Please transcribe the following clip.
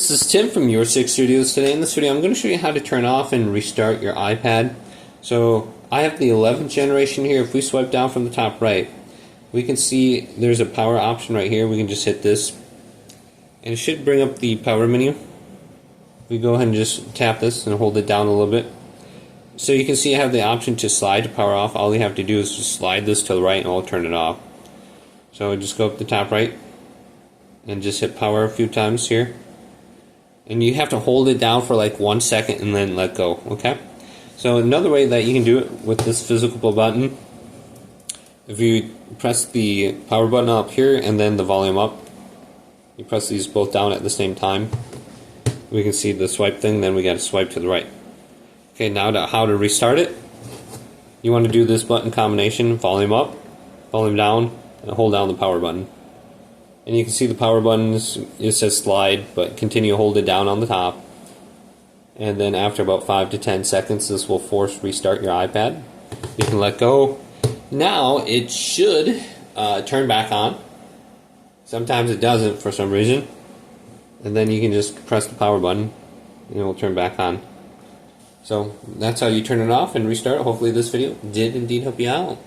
This is Tim from Your Six Studios. Today in this video I'm going to show you how to turn off and restart your iPad. So I have the 11th generation here. If we swipe down from the top right, we can see there's a power option right here. We can just hit this and it should bring up the power menu. We go ahead and just tap this and hold it down a little bit. So you can see I have the option to slide to power off. All you have to do is just slide this to the right and I'll turn it off. So just go up the top right and just hit power a few times here. And you have to hold it down for like 1 second and then let go, okay? So another way that you can do it with this physical button, if you press the power button up here and then the volume up, you press these both down at the same time, we can see the swipe thing, then we got to swipe to the right. Okay, now how to restart it. You want to do this button combination, volume up, volume down, and hold down the power button. And you can see the power buttons, it says slide, but continue to hold it down on the top. And then after about 5 to 10 seconds, this will force restart your iPad. You can let go. Now it should turn back on. Sometimes it doesn't for some reason. And then you can just press the power button and it will turn back on. So that's how you turn it off and restart it. Hopefully this video did indeed help you out.